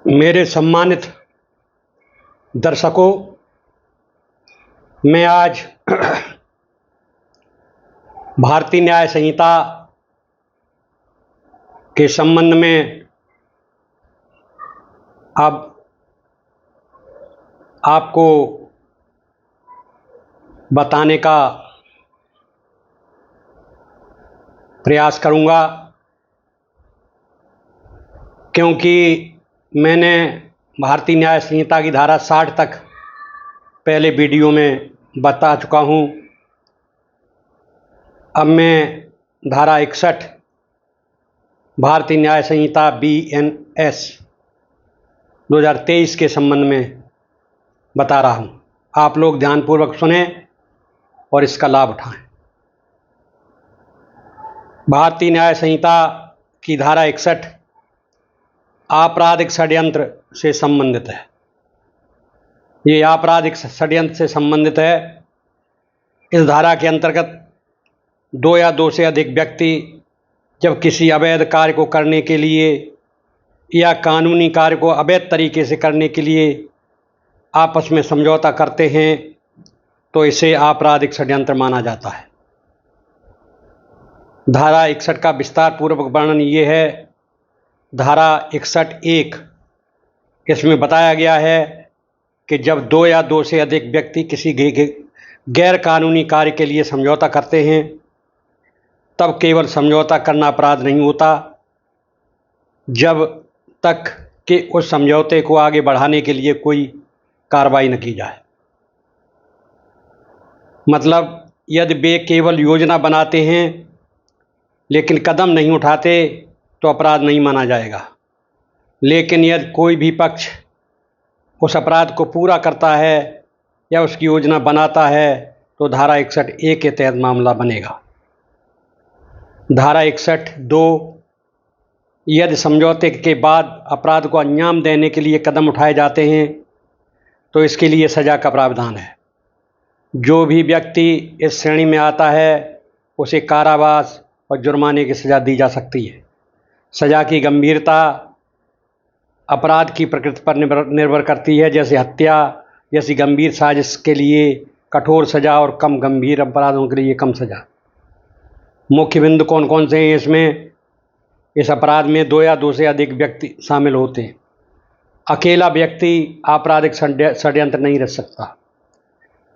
मेरे सम्मानित दर्शकों, मैं आज भारतीय न्याय संहिता के संबंध में अब आपको बताने का प्रयास करूंगा, क्योंकि मैंने भारतीय न्याय संहिता की धारा 60 तक पहले वीडियो में बता चुका हूं। अब मैं धारा 61 भारतीय न्याय संहिता BNS 2023 के संबंध में बता रहा हूं। आप लोग ध्यानपूर्वक सुने और इसका लाभ उठाएं। भारतीय न्याय संहिता की धारा 61 आपराधिक षड्यंत्र से संबंधित है। ये आपराधिक षड्यंत्र से संबंधित है। इस धारा के अंतर्गत दो या दो से अधिक व्यक्ति जब किसी अवैध कार्य को करने के लिए या कानूनी कार्य को अवैध तरीके से करने के लिए आपस में समझौता करते हैं तो इसे आपराधिक षड्यंत्र माना जाता है। धारा 61 का विस्तार पूर्वक वर्णन ये है। धारा 61(1) इसमें बताया गया है कि जब दो या दो से अधिक व्यक्ति किसी गैर कानूनी कार्य के लिए समझौता करते हैं तब केवल समझौता करना अपराध नहीं होता, जब तक कि उस समझौते को आगे बढ़ाने के लिए कोई कार्रवाई न की जाए। मतलब यदि वे केवल योजना बनाते हैं लेकिन कदम नहीं उठाते तो अपराध नहीं माना जाएगा, लेकिन यदि कोई भी पक्ष उस अपराध को पूरा करता है या उसकी योजना बनाता है तो धारा 61(1) के तहत मामला बनेगा। धारा 61(2) यदि समझौते के बाद अपराध को अंजाम देने के लिए कदम उठाए जाते हैं तो इसके लिए सज़ा का प्रावधान है। जो भी व्यक्ति इस श्रेणी में आता है उसे कारावास और जुर्माने की सज़ा दी जा सकती है। सज़ा की गंभीरता अपराध की प्रकृति पर निर्भर करती है। जैसे हत्या जैसी गंभीर साजिश के लिए कठोर सज़ा और कम गंभीर अपराधों के लिए कम सज़ा। मुख्य बिंदु कौन कौन से हैं इसमें? इस अपराध में दो या दो से अधिक व्यक्ति शामिल होते हैं। अकेला व्यक्ति आपराधिक षड्यंत्र नहीं रच सकता।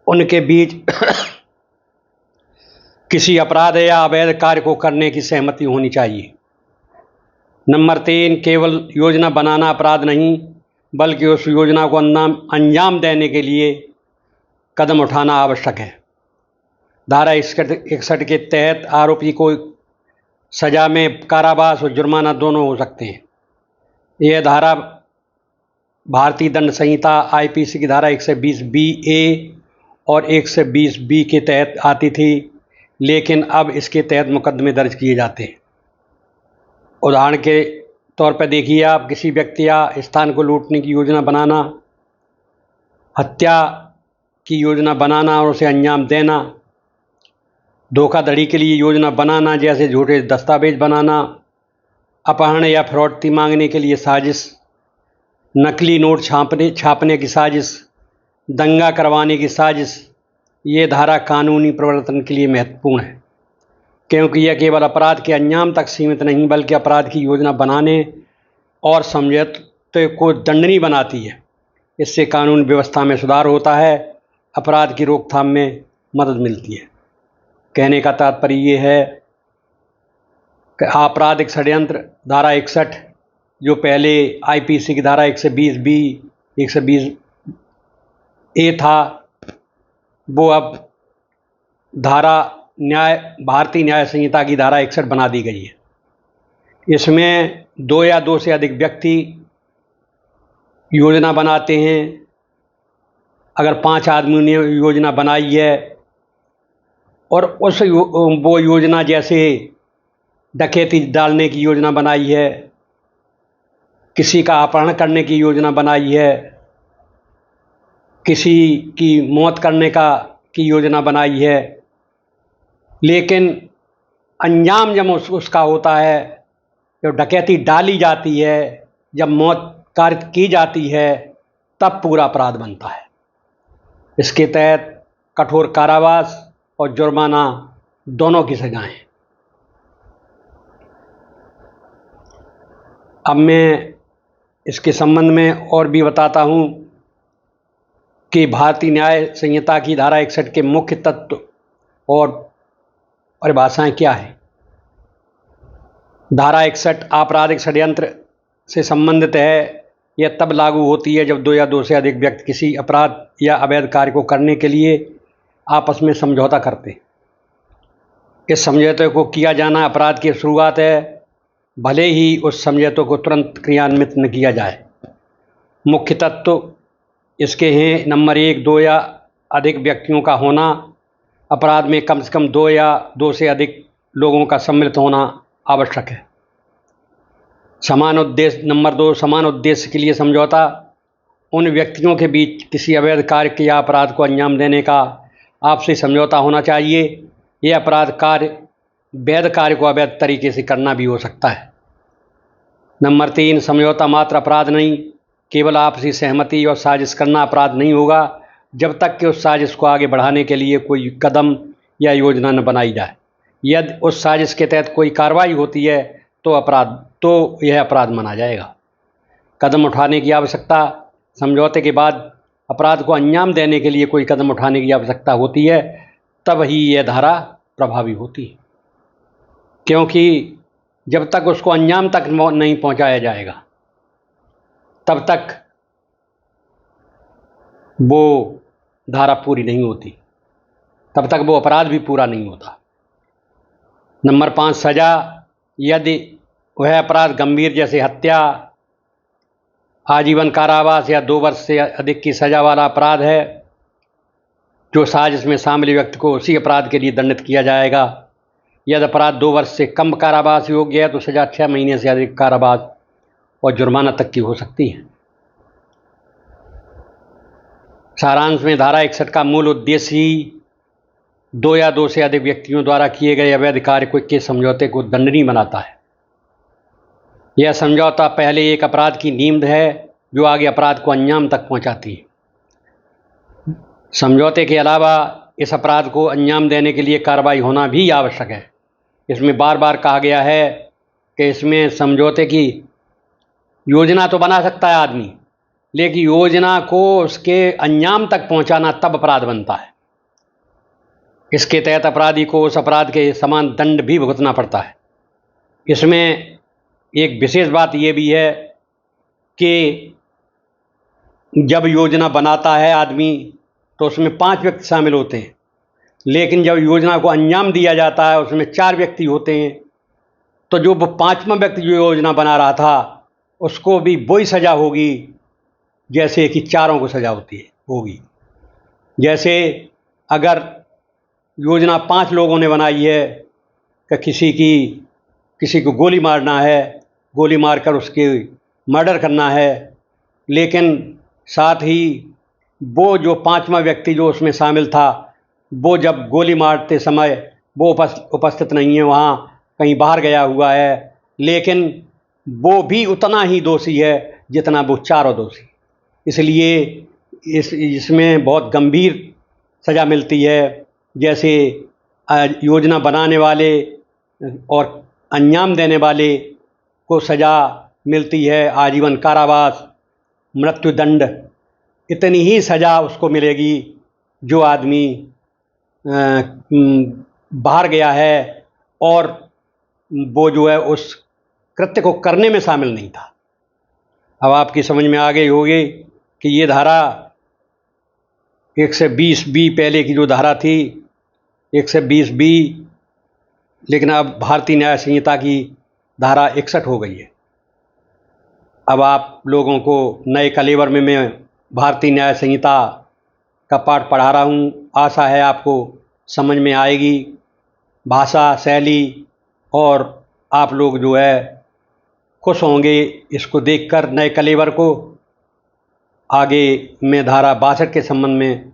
उनके बीच किसी अपराध या अवैध कार्य को करने की सहमति होनी चाहिए। नंबर 3, केवल योजना बनाना अपराध नहीं बल्कि उस योजना को अंजाम देने के लिए कदम उठाना आवश्यक है। धारा 61 के तहत आरोपी को सज़ा में कारावास और जुर्माना दोनों हो सकते हैं। यह धारा भारतीय दंड संहिता IPC की धारा 120(b)(a) और 120(b) के तहत आती थी, लेकिन अब इसके तहत मुकदमे दर्ज किए जाते हैं। उदाहरण के तौर पर देखिए, आप किसी व्यक्ति या स्थान को लूटने की योजना बनाना, हत्या की योजना बनाना और उसे अंजाम देना, धोखाधड़ी के लिए योजना बनाना जैसे झूठे दस्तावेज बनाना, अपहरण या फिरौती मांगने के लिए साजिश, नकली नोट छापने की साजिश, दंगा करवाने की साजिश। ये धारा कानूनी प्रवर्तन के लिए महत्वपूर्ण है, क्योंकि यह केवल अपराध के अंजाम तक सीमित नहीं बल्कि अपराध की योजना बनाने और समझौते को दंडनीय बनाती है। इससे कानून व्यवस्था में सुधार होता है, अपराध की रोकथाम में मदद मिलती है। कहने का तात्पर्य ये है कि आपराधिक षड्यंत्र धारा 61 जो पहले IPC की धारा 120(b), 120(a) था, वो अब भारतीय न्याय संहिता की धारा 61 बना दी गई है। इसमें दो या दो से अधिक व्यक्ति योजना बनाते हैं। अगर 5 आदमियों ने योजना बनाई है और वो योजना जैसे डकैती डालने की योजना बनाई है, किसी का अपहरण करने की योजना बनाई है, किसी की मौत करने की योजना बनाई है, लेकिन अंजाम जब उसका होता है, जब डकैती डाली जाती है, जब मौत कार्य की जाती है तब पूरा अपराध बनता है। इसके तहत कठोर कारावास और जुर्माना दोनों की सजाएं। अब मैं इसके संबंध में और भी बताता हूँ कि भारतीय न्याय संहिता की धारा 61 के मुख्य तत्व और परिभाषाएं क्या है। धारा 61 आपराधिक षड्यंत्र से संबंधित है। यह तब लागू होती है जब दो या दो से अधिक व्यक्ति किसी अपराध या अवैध कार्य को करने के लिए आपस में समझौता करते हैं। इस समझौते को किया जाना अपराध की शुरुआत है, भले ही उस समझौते को तुरंत क्रियान्वित न किया जाए। मुख्य तत्व इसके हैं: नंबर 1, दो या अधिक व्यक्तियों का होना। अपराध में कम से कम दो या दो से अधिक लोगों का सम्मिलित होना आवश्यक है। समान उद्देश्य। नंबर 2, समान उद्देश्य के लिए समझौता। उन व्यक्तियों के बीच किसी अवैध कार्य या अपराध को अंजाम देने का आपसी समझौता होना चाहिए। यह अपराध कार्य वैध कार्य को अवैध तरीके से करना भी हो सकता है। नंबर 3, समझौता मात्र अपराध नहीं, केवल आपसी सहमति और साजिश करना अपराध नहीं होगा जब तक कि उस साजिश को आगे बढ़ाने के लिए कोई कदम या योजना न बनाई जाए। यदि उस साजिश के तहत कोई कार्रवाई होती है तो यह अपराध माना जाएगा। कदम उठाने की आवश्यकता। समझौते के बाद अपराध को अंजाम देने के लिए कोई कदम उठाने की आवश्यकता होती है, तब ही यह धारा प्रभावी होती है, क्योंकि जब तक उसको अंजाम तक नहीं पहुंचाया जाएगा तब तक वो धारा पूरी नहीं होती, तब तक वो अपराध भी पूरा नहीं होता। नंबर 5, सजा। यदि वह अपराध गंभीर जैसे हत्या, आजीवन कारावास या 2 वर्ष से अधिक की सजा वाला अपराध है, जो साजिश में शामिल व्यक्ति को उसी अपराध के लिए दंडित किया जाएगा। यदि अपराध 2 वर्ष से कम कारावास योग्य है तो सजा 6 महीने से अधिक कारावास और जुर्माना तक की हो सकती है। सारांश में धारा 61 का मूल उद्देश्य ही दो या दो से अधिक व्यक्तियों द्वारा किए गए अवैध कार्य के समझौते को दंडनीय बनाता है। यह समझौता पहले एक अपराध की नींव है जो आगे अपराध को अंजाम तक पहुंचाती है। समझौते के अलावा इस अपराध को अंजाम देने के लिए कार्रवाई होना भी आवश्यक है। इसमें बार बार कहा गया है कि इसमें समझौते की योजना तो बना सकता है आदमी, लेकिन योजना को उसके अंजाम तक पहुंचाना तब अपराध बनता है। इसके तहत अपराधी को उस अपराध के समान दंड भी भुगतना पड़ता है। इसमें एक विशेष बात यह भी है कि जब योजना बनाता है आदमी तो उसमें 5 व्यक्ति शामिल होते हैं, लेकिन जब योजना को अंजाम दिया जाता है उसमें 4 व्यक्ति होते हैं, तो जो वो 5वां व्यक्ति जो योजना बना रहा था उसको भी वही सज़ा होगी जैसे कि चारों को सज़ा होगी। जैसे अगर योजना 5 लोगों ने बनाई है कि किसी को गोली मारना है, गोली मारकर उसके मर्डर करना है, लेकिन साथ ही वो जो 5वां व्यक्ति जो उसमें शामिल था वो जब गोली मारते समय वो उपस्थित नहीं है, वहाँ कहीं बाहर गया हुआ है, लेकिन वो भी उतना ही दोषी है जितना वो चारों दोषी। इसलिए इसमें बहुत गंभीर सज़ा मिलती है। जैसे योजना बनाने वाले और अंजाम देने वाले को सज़ा मिलती है आजीवन कारावास, मृत्युदंड। इतनी ही सज़ा उसको मिलेगी जो आदमी बाहर गया है और वो जो है उस कृत्य को करने में शामिल नहीं था। अब आपकी समझ में आ गई होगी कि ये धारा 120B पहले की जो धारा थी 120B, लेकिन अब भारतीय न्याय संहिता की धारा 61 हो गई है। अब आप लोगों को नए कलेवर में मैं भारतीय न्याय संहिता का पाठ पढ़ा रहा हूँ। आशा है आपको समझ में आएगी भाषा शैली, और आप लोग जो है खुश होंगे इसको देखकर नए कलेवर को। आगे मैं धारा 62 के संबंध में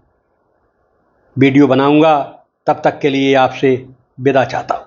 वीडियो बनाऊंगा। तब तक के लिए आपसे विदा चाहता हूँ।